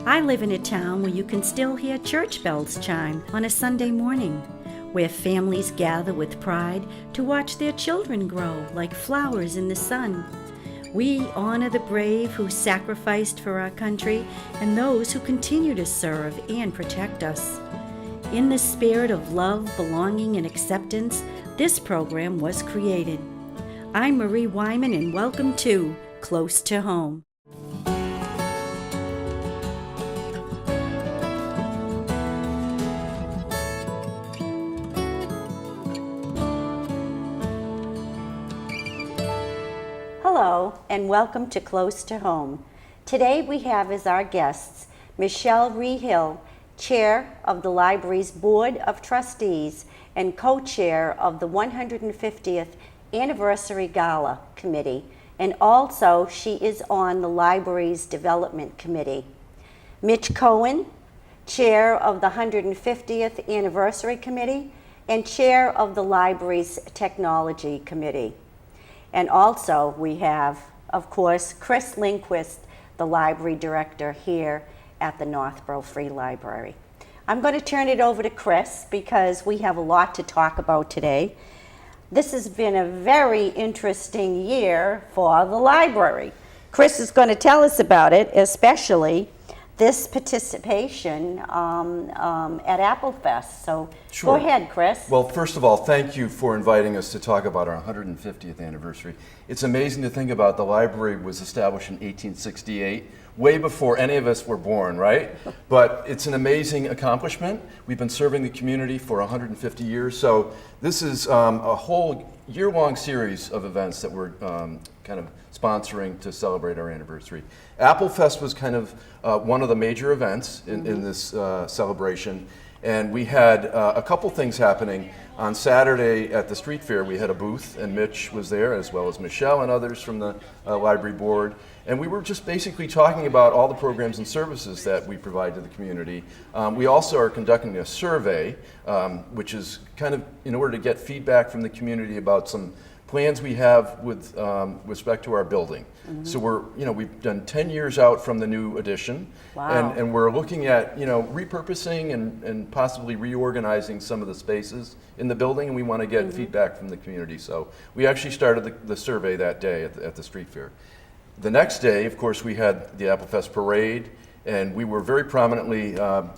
I live in a town where you can still hear church bells chime on a Sunday morning, where families gather with pride to watch their children grow like flowers in the sun. We honor the brave who sacrificed for our country and those who continue to serve and protect us. In the spirit of love, belonging, and acceptance, this program was created. I'm Marie Wyman, and welcome to Close to Home. Hello, and welcome to Close to Home. Today we have as our guests Michelle Rehill, Chair of the Library's Board of Trustees and Co-Chair of the 150th Anniversary Gala Committee, and also she is on the Library's Development Committee. Mitch Cohen, Chair of the 150th Anniversary Committee and Chair of the Library's Technology Committee. And also we have, of course, Chris Lindquist, the Library Director here at the Northborough Free Library. I'm going to turn it over to Chris because we have a lot to talk about today. This has been a very interesting year for the library. Chris is going to tell us about it, especially this participation at Applefest. So Sure. Go ahead, Chris. Well, first of all, thank you for inviting us to talk about our 150th anniversary. It's amazing to think about the library was established in 1868, way before any of us were born, right? But it's an amazing accomplishment. We've been serving the community for 150 years. So this is a whole year-long series of events that we're kind of sponsoring to celebrate our anniversary. Applefest was kind of one of the major events in this celebration. And we had a couple things happening. On Saturday at the street fair, we had a booth, and Mitch was there, as well as Michelle and others from the library board. And we were just basically talking about all the programs and services that we provide to the community. We also are conducting a survey, which is kind of in order to get feedback from the community about some plans we have with respect to our building. So we've done 10 years out from the new addition. Wow. And we're looking at, repurposing and possibly reorganizing some of the spaces in the building, and we want to get feedback from the community. So we actually started the survey that day at the street fair. The next day, of course, we had the Applefest parade, and we were very prominently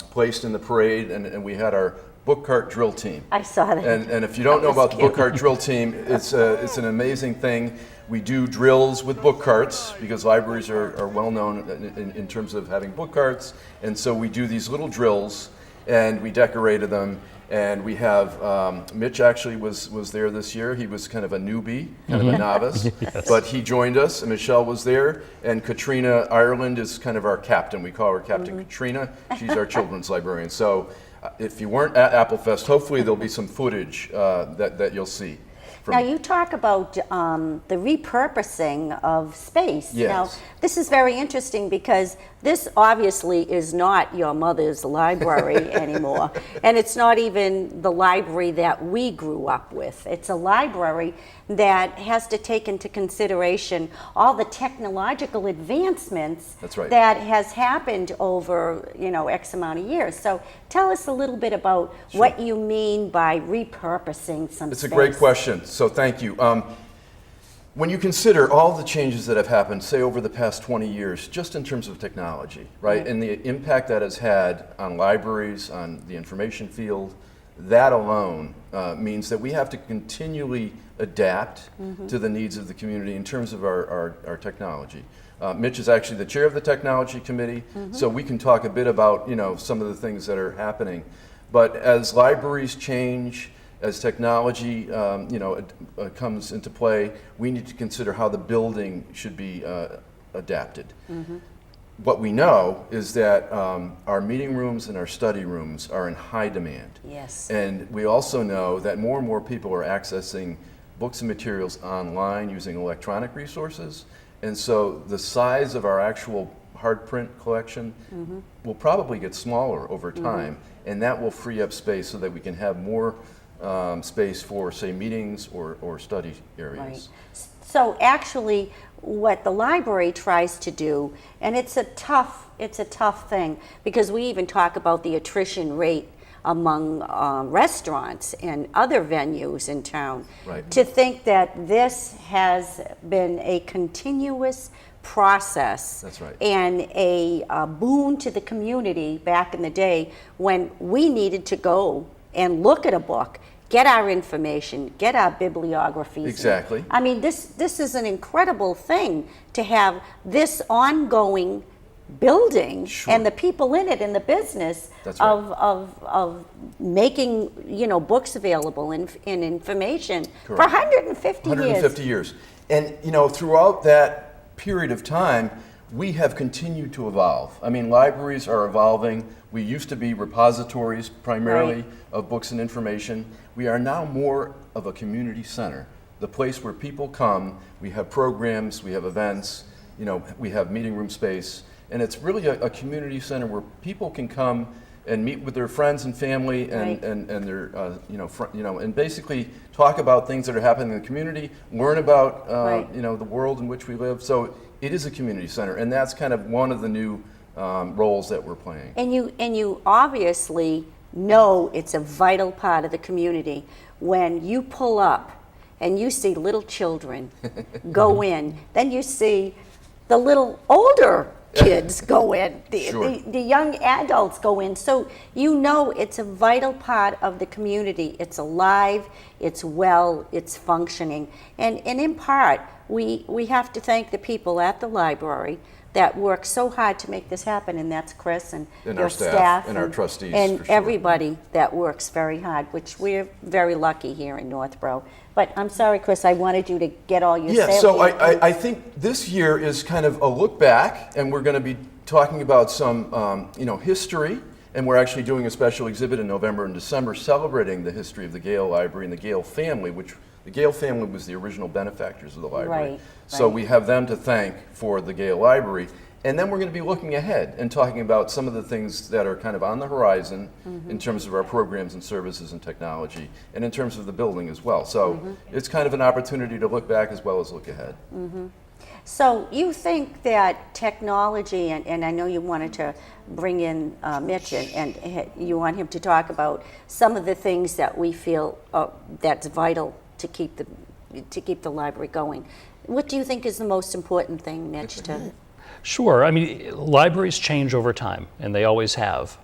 placed in the parade, and we had our book cart drill team. I saw that. And if you don't know about the book cart drill team, it's an amazing thing. We do drills with book carts because libraries are well known in terms of having book carts. And so we do these little drills and we decorated them. And we have, Mitch actually was there this year. He was kind of a newbie, kind of a novice, Yes. but he joined us, and Michelle was there, and Katrina Ireland is kind of our captain. We call her Captain Katrina. She's our children's librarian. So if you weren't at Applefest, hopefully there'll be some footage that you'll see. Now you talk about the repurposing of space. Yes. Now this is very interesting because this obviously is not your mother's library anymore, and it's not even the library that we grew up with. It's a library that has to take into consideration all the technological advancements That's right. that has happened over X amount of years. So tell us a little bit about what you mean by repurposing some It's space. a great question, so thank you. When you consider all the changes that have happened, say over the past 20 years, just in terms of technology, right, and the impact that has had on libraries, on the information field, that alone means that we have to continually adapt to the needs of the community in terms of our technology. Mitch is actually the chair of the technology committee, so we can talk a bit about some of the things that are happening. But as libraries change, as technology comes into play, we need to consider how the building should be adapted. What we know is that our meeting rooms and our study rooms are in high demand. Yes. And we also know that more and more people are accessing books and materials online using electronic resources. And so the size of our actual hard print collection will probably get smaller over time, and that will free up space so that we can have more space for, say, meetings or study areas. Right. So actually, what the library tries to do, and it's a tough thing, because we even talk about the attrition rate among restaurants and other venues in town. Right. To think that this has been a continuous process. That's right. And a boon to the community back in the day when we needed to go and look at a book, get our information, get our bibliographies. Exactly. I mean, this is an incredible thing to have this ongoing building. Sure. And the people in it, in the business. That's right. of making, books available and information. Correct. For 150 years. 150 years. And throughout that period of time, we have continued to evolve. I mean, libraries are evolving. We used to be repositories primarily right. of books and information. We are now more of a community center, the place where people come. We have programs, we have events, we have meeting room space, and it's really a community center where people can come and meet with their friends and family and, right. and their and basically talk about things that are happening in the community, learn about right. The world in which we live. So it is a community center, and that's kind of one of the new roles that we're playing. And you obviously know it's a vital part of the community when you pull up and you see little children go in, then you see the little older kids go in, Sure. the young adults go in. So it's a vital part of the community. It's alive, it's well, it's functioning. And in part, we have to thank the people at the library that work so hard to make this happen, and that's Chris and your our staff and our trustees. And for sure. everybody that works very hard, which we're very lucky here in Northborough. But I'm sorry, Chris, I wanted you to get all your Yeah, so I think this year is kind of a look back, and we're going to be talking about some history, and we're actually doing a special exhibit in November and December celebrating the history of the Gale Library and the Gale family, which the Gale family was the original benefactors of the library. Right, so right. we have them to thank for the Gale Library. And then we're going to be looking ahead and talking about some of the things that are kind of on the horizon in terms of our programs and services and technology, and in terms of the building as well. So it's kind of an opportunity to look back as well as look ahead. So you think that technology, and I know you wanted to bring in Mitch, and you want him to talk about some of the things that we feel that's vital to keep the library going. What do you think is the most important thing, Mitch, to... Sure. I mean, libraries change over time, and they always have.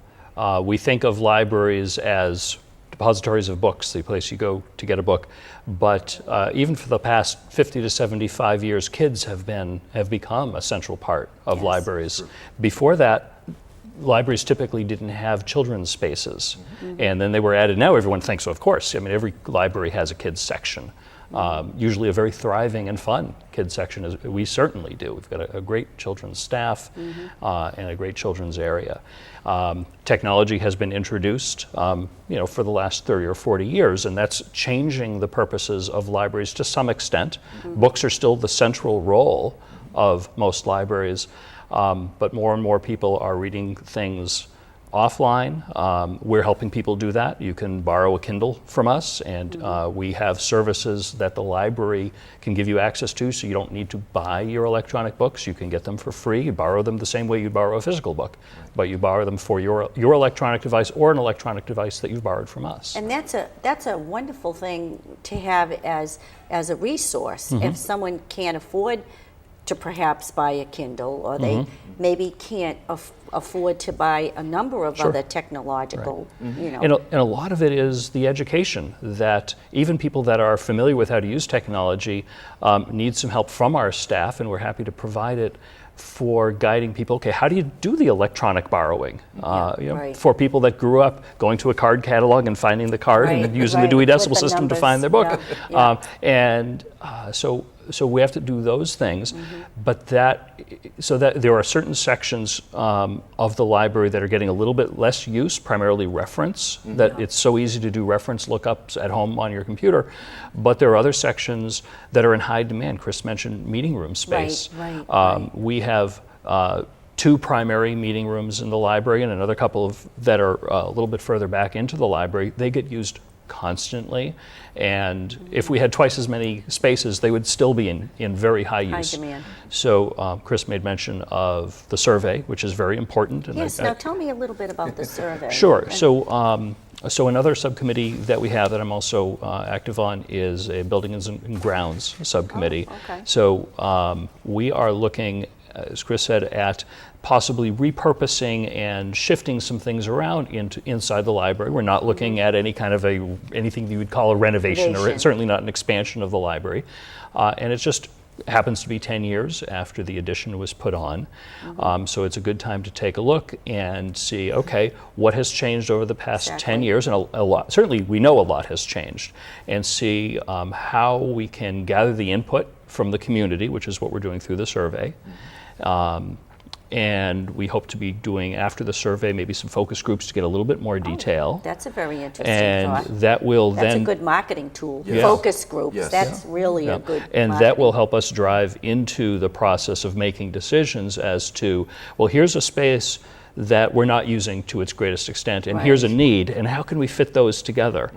We think of libraries as depositories of books, the place you go to get a book. But even for the past 50 to 75 years, kids have become a central part of libraries. Sure. Before that, libraries typically didn't have children's spaces. And then they were added. Now everyone thinks, of course. I mean, every library has a kids section. Usually a very thriving and fun kids section, as we certainly do. We've got a great children's staff and a great children's area. Technology has been introduced, for the last 30 or 40 years, and that's changing the purposes of libraries to some extent. Books are still the central role of most libraries, but more and more people are reading things offline. We're helping people do that. You can borrow a Kindle from us, and we have services that the library can give you access to, so you don't need to buy your electronic books. You can get them for free. You borrow them the same way you borrow a physical book, but you borrow them for your electronic device or an electronic device that you've borrowed from us. And that's a wonderful thing to have as a resource. If someone can't afford to perhaps buy a Kindle, or they maybe can't afford to buy a number of other technological, And a lot of it is the education that even people that are familiar with how to use technology need some help from our staff, and we're happy to provide it for guiding people. Okay, how do you do the electronic borrowing? For people that grew up going to a card catalog and finding the card and then using the Dewey Decimal System to find their book. So we have to do those things, but that there are certain sections of the library that are getting a little bit less use, primarily reference, that it's so easy to do reference lookups at home on your computer, but there are other sections that are in high demand. Chris mentioned meeting room space. We have 2 primary meeting rooms in the library and another couple that are a little bit further back into the library. They get used constantly. And if we had twice as many spaces, they would still be in very high use. High demand. So Chris made mention of the survey, which is very important. And Yes, now tell me a little bit about the survey. Sure. And- So another subcommittee that we have that I'm also active on is a Buildings and Grounds subcommittee. Oh, okay. So we are looking, as Chris said, at possibly repurposing and shifting some things around inside the library. We're not looking at any kind of anything you would call a renovation, or Renovation. certainly not an expansion of the library. And it just happens to be 10 years after the addition was put on. So it's a good time to take a look and see, okay, what has changed over the past 10 Exactly. years, and a lot, certainly we know a lot has changed, and see how we can gather the input from the community, which is what we're doing through the survey. And we hope to be doing, after the survey, maybe some focus groups to get a little bit more detail. That's a very interesting And thought. that will That's then a good marketing tool. Yes. Focus groups, Yes. that's really a good and marketing. that will help us drive into the process of making decisions as to, well, here's a space that we're not using to its greatest extent, and here's a Right. need, and how can we fit those together?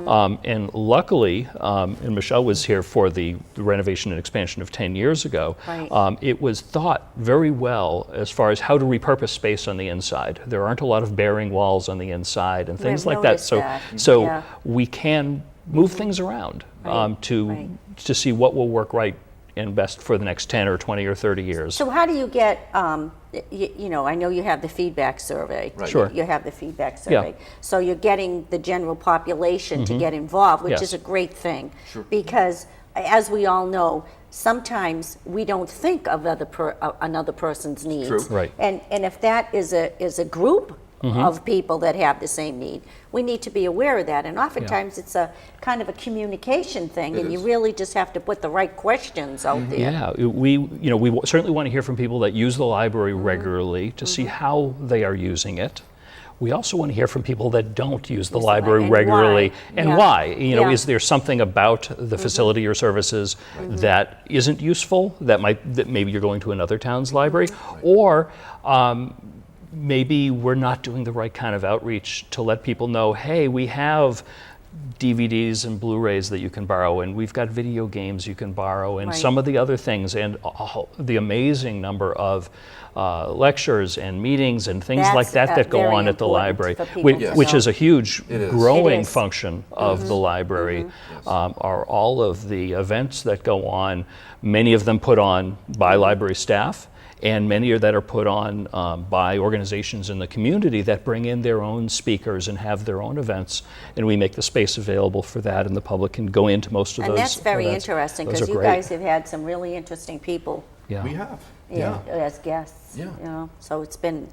And luckily, and Michelle was here for the renovation and expansion of 10 years ago, Right. it was thought very well as far as how to repurpose space on the inside. There aren't a lot of bearing walls on the inside and things I've like that. noticed So, that. so Yeah. we can move things around Right, to right. to see what will work right and best for the next 10 or 20 or 30 years. So how do you get, you know, I know you have the feedback survey. Right. Sure. You have the feedback Yeah. survey. So you're getting the general population to get involved, which Yes. is a great thing. Sure. Because as we all know, sometimes we don't think of another person's needs. True. Right. And if that is a group of people that have the same need, we need to be aware of that. And oftentimes it's a kind of a communication thing, It and you is. really just have to put the right questions out there. Yeah, we certainly want to hear from people that use the library regularly to see how they are using it. We also want to hear from people that don't use the library and regularly, why. and Yeah. why. You know, Yeah. is there something about the facility or services that isn't useful, that maybe you're going to another town's library, or maybe we're not doing the right kind of outreach to let people know, hey, we have DVDs and Blu-rays that you can borrow, and we've got video games you can borrow, and Right. some of the other things, and the amazing number of lectures and meetings and things like That's, that go very on at the important library, for people which, to which know. is a huge It is. growing It is. function of the library, are all of the events that go on, many of them put on by library staff, and many that are put on by organizations in the community that bring in their own speakers and have their own events, and we make the space available for that, and the public can go into most of those And that's very events. interesting, Those because are you great. guys have had some really interesting people Yeah. We have. Yeah. as guests. Yeah. You know, so it's been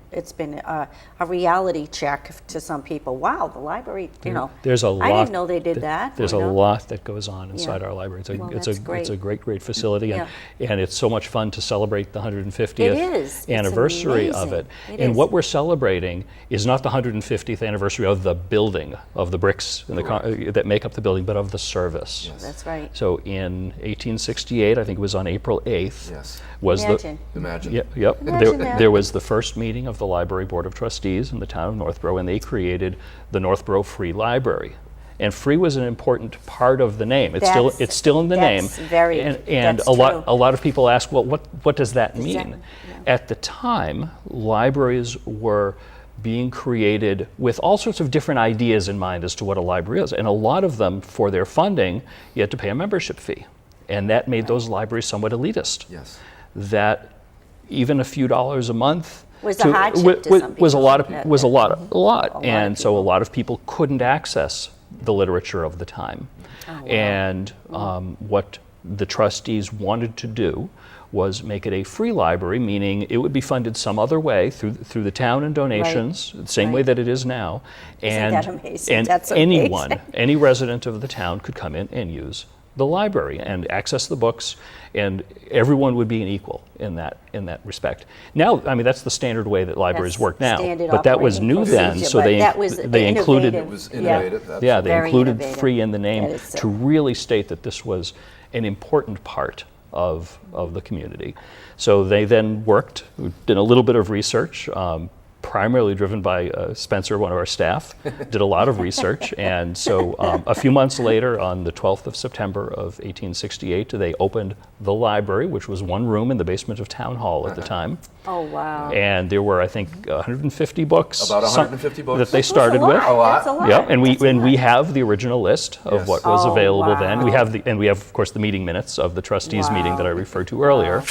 a reality check to some people. Wow, the library. You know, There's a lot. I didn't know they did that. There's you a know? lot that goes on inside Yeah. our library. Well, It's that's a great facility, and it's so much fun to celebrate the 150th It is. It's anniversary of amazing. it. It And is. what we're celebrating is not the 150th anniversary of the building, of the bricks and that make up the building, but of the service. Yes. That's right. So in 1868, I think it was on April 8th, Yes. was Imagine. Imagine. Yep. Imagine that. There was the first meeting of the Library Board of Trustees in the town of Northborough, and they created the Northborough Free Library. And free was an important part of the name. It's That's- still in the name. that's very- and that's a lot true. a lot of people ask, well, what does that mean? Exactly, At the time, libraries were being created with all sorts of different ideas in mind as to what a library is, and a lot of them, for their funding, you had to pay a membership fee, and that made those libraries somewhat elitist. Yes. That even a few dollars a month Was a hardship to some was a people. lot of Yeah, was a yeah. lot of and so a people. lot of people couldn't access the literature of the time. And what the trustees wanted to do was make it a free library, meaning it would be funded some other way through the town and donations, the same way Right. that it is now. Isn't that amazing? And That's anyone, amazing. any resident of the town could come in and use the library and access the books, and everyone would be an equal in that respect. Now, I mean, that's the standard way that libraries That's work now. standard But that was operating new then, procedure, so but they that was they included innovative. It was Yeah. innovative. they absolutely. Very included innovative. free in the name That is so. to really state that this was an important part of the community. So they then did a little bit of research, primarily driven by Spencer, one of our staff, did a lot of research. And so a few months later, on the 12th of September of 1868, they opened the library, which was one room in the basement of Town Hall at the time. Oh, wow. And there were, I think, 150 books. About 150 books? That they started with. A lot. That's a lot. Yeah, and That's a we lot. have the original list of Yes. what was Oh, available then. We wow. have of course, the meeting minutes of the trustees meeting that I Wow. referred to earlier.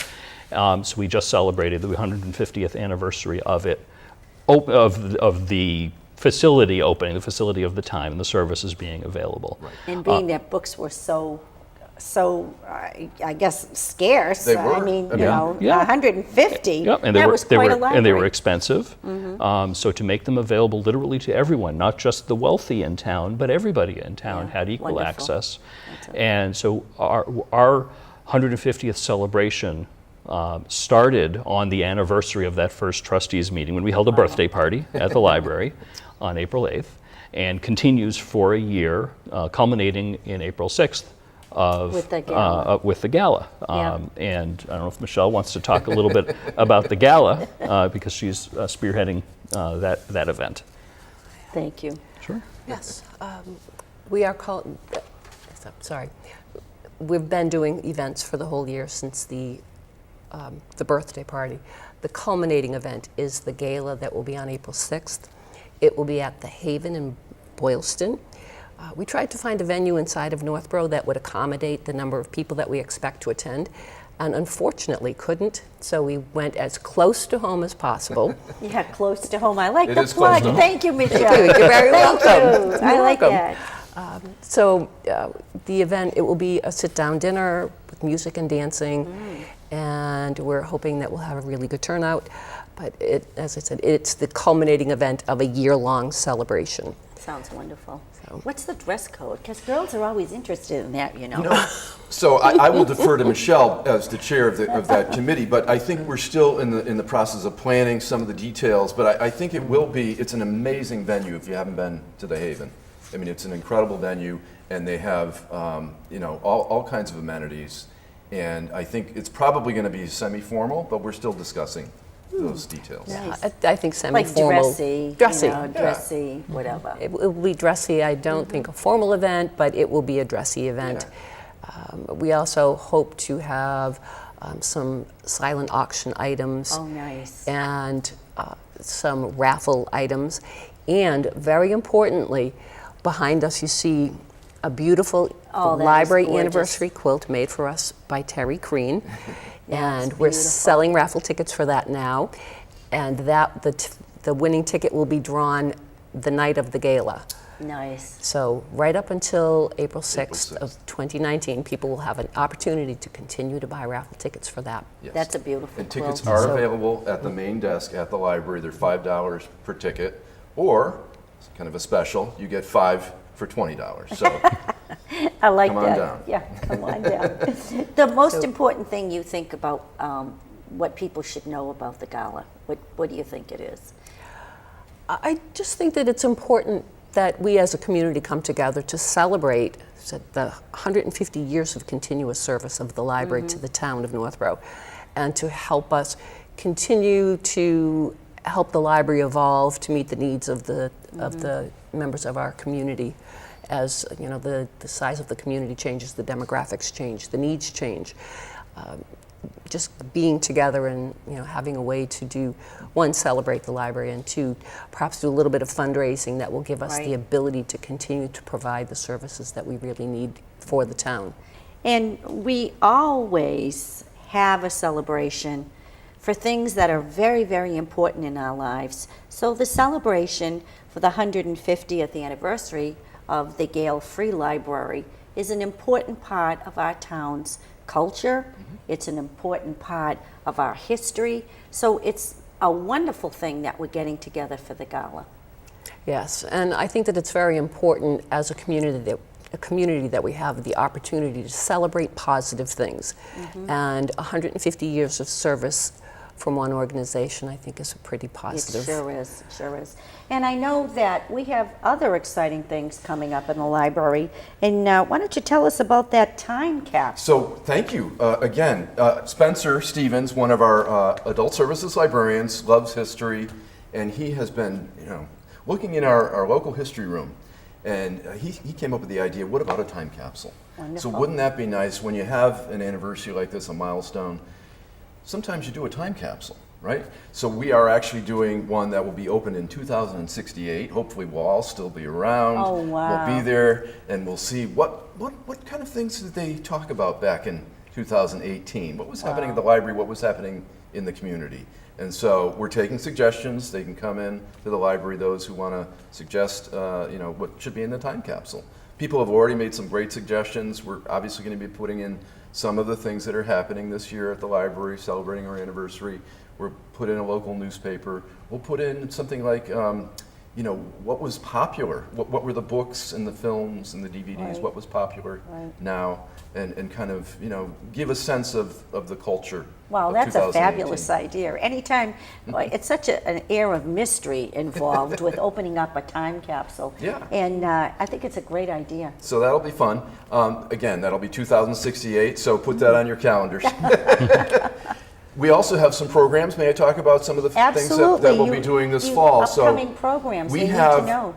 So we just celebrated the 150th anniversary of it, of the facility opening, the facility of the time, and the services being available. And being that books were so I guess scarce. They were. I mean, I you mean, know, yeah. 150. Yep, and that was quite a library. and they were expensive. So to make them available literally to everyone, not just the wealthy in town, but everybody in town Yeah, had equal wonderful. access. And so our 150th celebration started on the anniversary of that first trustees meeting when we held a birthday party at the library on April 8th, and continues for a year, culminating in April 6th. With the gala. With the gala. Yeah. And I don't know if Michelle wants to talk a little bit about the gala, because she's spearheading that event. Thank you. Sure. Yes, we are called, sorry, we've been doing events for the whole year since the birthday party. The culminating event is the gala that will be on April 6th. It will be at the Haven in Boylston. We tried to find a venue inside of Northborough that would accommodate the number of people that we expect to attend, and unfortunately couldn't, so we went as close to home as possible. Yeah, close to home. I like It the is close plug. to home. Thank you, Michelle. You're very Thank welcome. you. I You're like welcome. that. So the event, it will be a sit-down dinner with music and dancing, and we're hoping that we'll have a really good turnout. But as I said, it's the culminating event of a year-long celebration. Sounds wonderful. What's the dress code? Because girls are always interested in that, you know. So I will defer to Michelle as the chair of that committee, but I think we're still in the process of planning some of the details. But I think it's an amazing venue if you haven't been to the Haven. I mean, it's an incredible venue, and they have all kinds of amenities. And I think it's probably going to be semi-formal, but we're still discussing those details. Nice. I think Like semi-formal. dressy. Dressy. You know, dressy, whatever. It will be dressy. I don't think a formal event, but it will be a dressy event. We also hope to have some silent auction items. Oh, nice. And some raffle items. And very importantly, behind us you see a beautiful Oh, that is library gorgeous. anniversary quilt made for us by Terry Crean. And That's we're beautiful. selling raffle tickets for that now. And the winning ticket will be drawn the night of the gala. Nice. So right up until April 6th 6th. of 2019, people will have an opportunity to continue to buy raffle tickets for that. Yes. That's a beautiful And tickets quilt. are So- available at the main desk at the library. They're $5 per ticket, or it's kind of a special, you get 5 for $20. So I like Come on that. down. Yeah, come on down. The most important thing you think about what people should know about the gala, what do you think it is? I just think that it's important that we as a community come together to celebrate the 150 years of continuous service of the library to the town of Northborough, and to help us continue to help the library evolve to meet the needs of the members of our community. As you know, the size of the community changes, the demographics change, the needs change. Just being together and having a way to do, one, celebrate the library, and two, perhaps do a little bit of fundraising that will give us Right. the ability to continue to provide the services that we really need for the town. And we always have a celebration for things that are very, very important in our lives. So the celebration for the 150th anniversary of the Gale Free Library is an important part of our town's culture. It's an important part of our history. So it's a wonderful thing that we're getting together for the gala. Yes, and I think that it's very important as a community that we have the opportunity to celebrate positive things. And 150 years of service from one organization, I think, is a pretty positive. It sure is. And I know that we have other exciting things coming up in the library. And why don't you tell us about that time capsule? So thank you. Again, Spencer Stevens, one of our adult services librarians, loves history and he has been, looking in our local history room, and he came up with the idea, what about a time capsule? Wonderful. So wouldn't that be nice when you have an anniversary like this, a milestone, sometimes you do a time capsule, right? So we are actually doing one that will be open in 2068. Hopefully we'll all still be around. Oh, wow. We'll be there, and we'll see what kind of things did they talk about back in 2018? What was happening at the library? What was happening in the community? And so we're taking suggestions. They can come in to the library, those who want to suggest, what should be in the time capsule. People have already made some great suggestions. We're obviously going to be putting in some of the things that are happening this year at the library, celebrating our anniversary. We'll put in a local newspaper. We'll put in something like, what was popular? What were the books and the films and the DVDs? Right. What was popular now? And kind of, give a sense of the culture. Wow, of that's a 2018. fabulous idea. Anytime, it's such an air of mystery involved with opening up a time capsule. Yeah. And I think it's a great idea. So that'll be fun. Again, that'll be 2068, so put that on your calendars. We also have some programs. May I talk about some of the things that we'll be doing this fall? Upcoming programs, we need have, to know.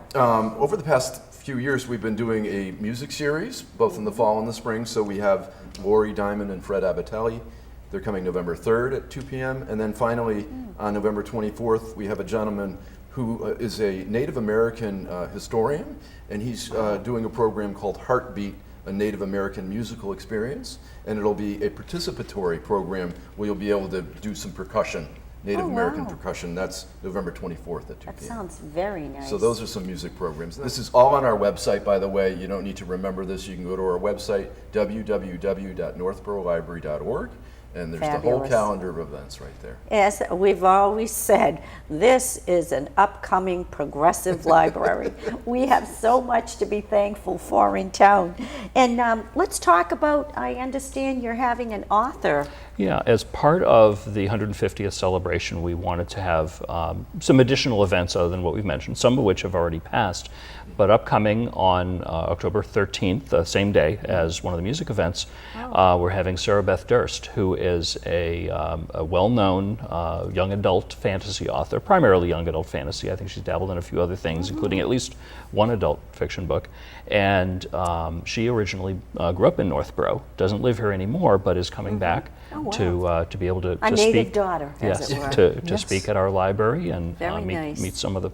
over the past few years, we've been doing a music series, both in the fall and the spring. So we have Lori Diamond and Fred Abatelli. They're coming November 3rd at 2 p.m. And then finally, on November 24th, we have a gentleman who is a Native American historian, and he's doing a program called Heartbeat, a Native American musical experience. And it'll be a participatory program where you'll be able to do some percussion, Native American percussion. That's November 24th at 2 p.m. That sounds very nice. So those are some music programs. This is all on our website, by the way. You don't need to remember this. You can go to our website, www.northboroughlibrary.org, and there's the whole Fabulous. calendar of events right there. As we've always said, this is an upcoming progressive library. We have so much to be thankful for in town. And let's talk about, I understand you're having an author. Yeah, as part of the 150th celebration, we wanted to have some additional events other than what we've mentioned, some of which have already passed. But upcoming on October 13th, the same day as one of the music events, we're having Sarah Beth Durst, who is a well-known young adult fantasy author, primarily young adult fantasy. I think she's dabbled in a few other things, including at least one adult fiction book. And she originally grew up in Northborough, doesn't live here anymore, but is coming back to be able to A to native speak. daughter, as Yes, it were. to speak at our library and Very nice. meet some of the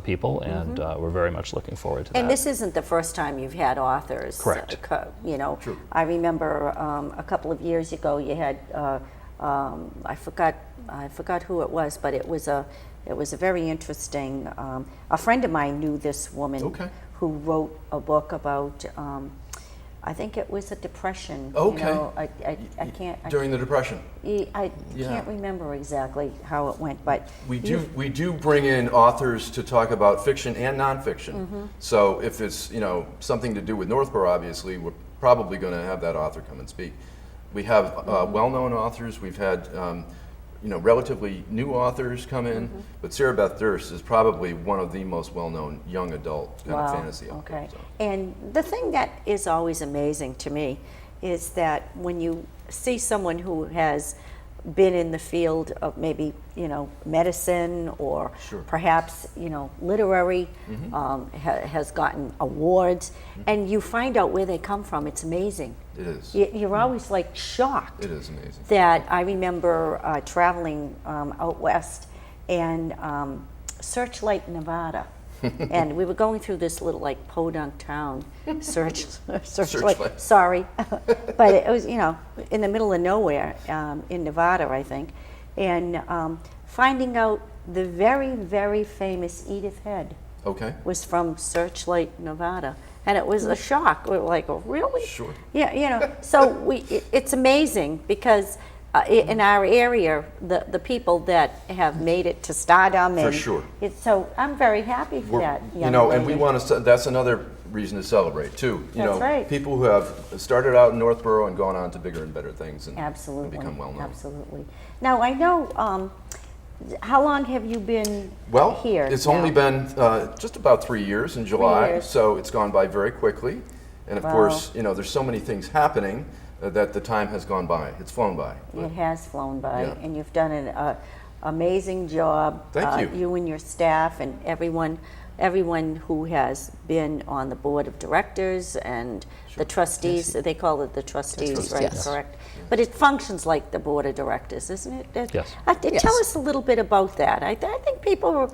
people, and we're very much looking forward to that. And this isn't the first time you've had authors. Correct. True. I remember a couple of years ago you had, I forgot who it was, but it was a very interesting. A friend of mine knew this woman who wrote a book about. I think it was a depression. Okay. I can't. During the Depression. I can't remember exactly how it went, but We do bring in authors to talk about fiction and nonfiction. So if it's something to do with Northborough, obviously we're probably going to have that author come and speak. We have well-known authors. We've had relatively new authors come in, but Sarah Beth Durst is probably one of the most well-known young adult kind of fantasy authors. Okay. So. And the thing that is always amazing to me is that when you see someone who has been in the field of maybe medicine or perhaps literary, has gotten awards, and you find out where they come from. It's amazing. It is. You're always like shocked. It is amazing. That I remember traveling out west and Searchlight, Nevada. And we were going through this little like podunk town, Searchlight. Sorry, but it was in the middle of nowhere in Nevada, I think, and finding out the very, very famous Edith Head was from Searchlight, Nevada, and it was a shock. We were like, oh, really? Sure. Yeah, so it's amazing because. In our area, the people that have made it to stardom, and so I'm very happy for that. And we want to. That's another reason to celebrate too. That's right. People who have started out in Northborough and gone on to bigger and better things, and become well known. Absolutely. Now I know. How long have you been here? It's only been just about 3 years in July, 3 years. so it's gone by very quickly. And of course, there's so many things happening that the time has gone by. It's flown by. It has flown by, and you've done amazing job. Thank you. You and your staff and everyone who has been on the board of directors and the trustees. They call it the trustees, right? yes. Correct. But it functions like the board of directors, isn't it? Yes. Tell us a little bit about that. I think people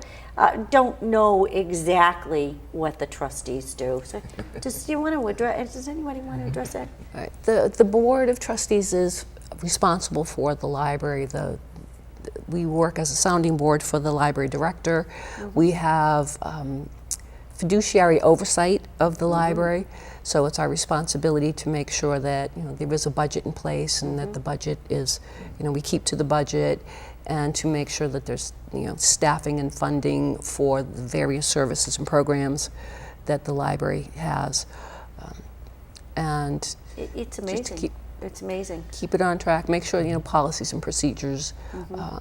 don't know exactly what the trustees do. So, does anybody want to address that? All right. The Board of Trustees is responsible for the library. We work as a sounding board for the library director. We have fiduciary oversight of the library, so it's our responsibility to make sure that there is a budget in place and that the budget is, we keep to the budget, and to make sure that there's staffing and funding for the various services and programs that the library has, and It's just to amazing. It's amazing. keep it on track, make sure policies and procedures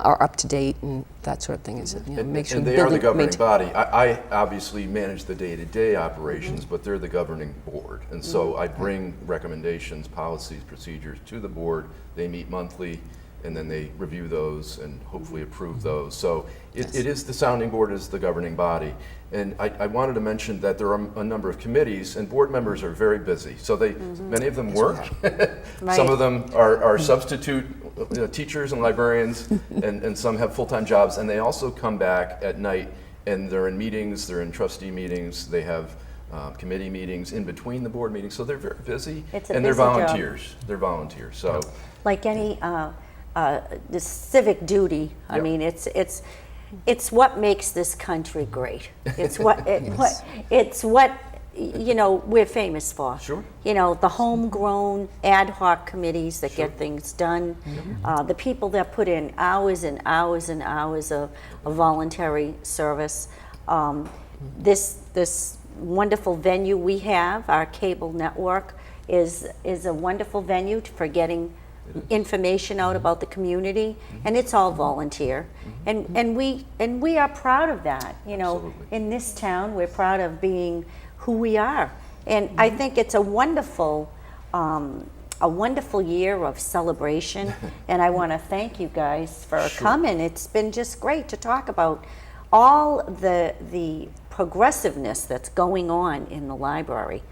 are up to date and that sort of thing. Is make sure And the they are the building governing maintain- body. I obviously manage the day-to-day operations, but they're the governing board. And so I bring recommendations, policies, procedures to the board. They meet monthly, and then they review those and hopefully approve those. So it is, the sounding board is the governing body. And I wanted to mention that there are a number of committees, and board members are very busy. So many of them work. Some of them are substitute teachers and librarians, and some have full-time jobs. And they also come back at night, and they're in meetings, they're in trustee meetings, they have committee meetings in between the board meetings. So they're very busy, It's a and they're busy job. volunteers. They're volunteers. So Like any the civic duty. I Yep. mean, it's what makes this country great. It's what we're famous for. Sure. The homegrown ad hoc committees that get things done, the people that put in hours and hours and hours of voluntary service. This wonderful venue we have, our cable network, is a wonderful venue for getting information out about the community, and it's all volunteer, and we are proud of that. Absolutely. In this town, we're proud of being who we are, and I think it's a wonderful year of celebration. And I want to thank you guys for coming. It's been just great to talk about all the progressiveness that's going on in the library,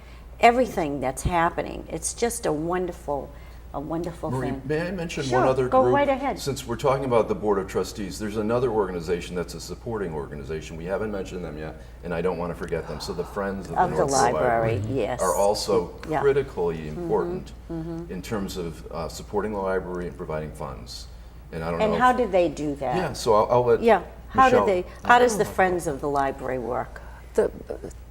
everything that's happening. It's just a wonderful Marie, thing. may I mention Sure, one other go group? right ahead. Since we're talking about the Board of Trustees, there's another organization that's a supporting organization. We haven't mentioned them yet, and I don't want to forget them. So the Friends of the Of the Northborough library, yes. are also Yeah. critically important in terms of supporting the library and providing funds. And I don't know. And how do they do that? Yeah, so I'll let Michelle. How does the Friends of the Library work?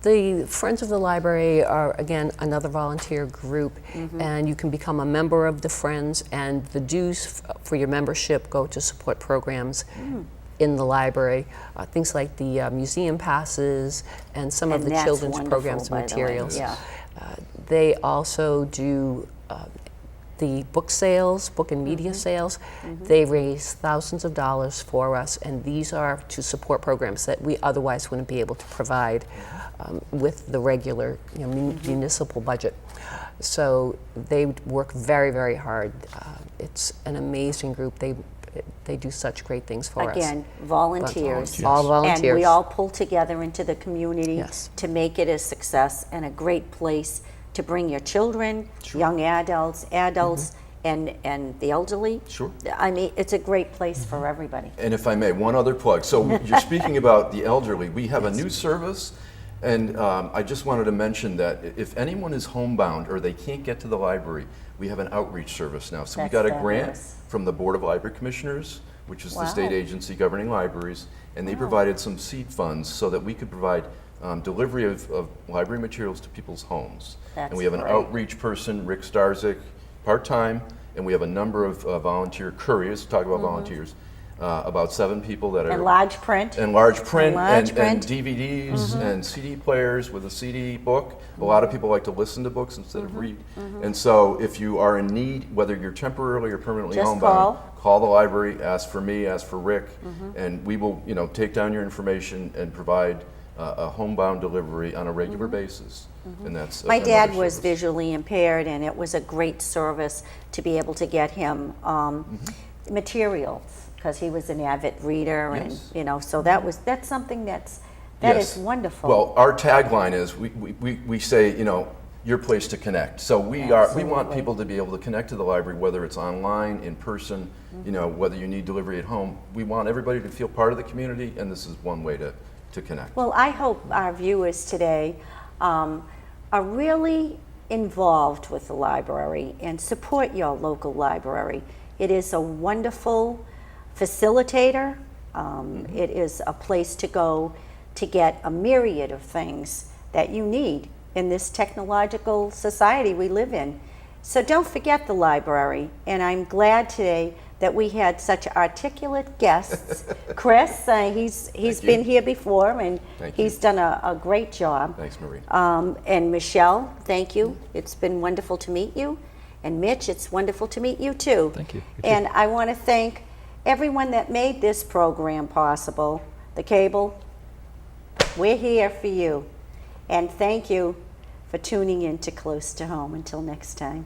The Friends of the Library are, again, another volunteer group, and you can become a member of the Friends, and the dues for your membership go to support programs in the library, things like the museum passes and some of And the that's children's wonderful, programs by and the way, materials. yeah. They also do the book sales, book and media sales. They raise thousands of dollars for us, and these are to support programs that we otherwise wouldn't be able to provide with the regular municipal budget. So they work very, very hard. It's an amazing group. They do such great things for us. Again, volunteers. All volunteers. And we all pull together into the community Yes. to make it a success and a great place to bring your children, young adults, and the elderly. Sure. I mean, it's a great place for everybody. And if I may, one other plug. So you're speaking about the elderly. We have a new service, and I just wanted to mention that if anyone is homebound or they can't get to the library, we have an outreach service now. So we That's got a grant fabulous. from the Board of Library Commissioners, which is the state Wow. agency governing libraries, and they provided some seed funds so that we could provide delivery of library materials to people's homes. That's And we have an great. outreach person, Rick Starzik, part-time, and we have a number of volunteer couriers, talk about volunteers, about 7 people that are... And large print. And large print, Large and print. DVDs and CD players with a CD book. A lot of people like to listen to books instead of read. And so if you are in need, whether you're temporarily or permanently Just homebound, call the library, ask for me, ask for Rick, and we will take down your information and provide a homebound delivery on a regular basis. And that's My another dad was service. visually impaired, and it was a great service to be able to get him materials, because he was an avid reader, Yes. and so that's something that is Yes. wonderful. Well, our tagline is we say, your place to connect. So we want Absolutely. people to be able to connect to the library, whether it's online, in person, whether you need delivery at home. We want everybody to feel part of the community, and this is one way to connect. Well, I hope our viewers today are really involved with the library and support your local library. It is a wonderful facilitator. It is a place to go to get a myriad of things that you need in this technological society we live in. So don't forget the library, and I'm glad today that we had such articulate guests. Chris, he's been here before, and Thank you. he's done a great job. Thanks, Marie. And Michelle, thank you. It's been wonderful to meet you. And Mitch, it's wonderful to meet you too. Thank you. You too. And I want to thank everyone that made this program possible. The cable, we're here for you. And thank you for tuning in to Close to Home. Until next time.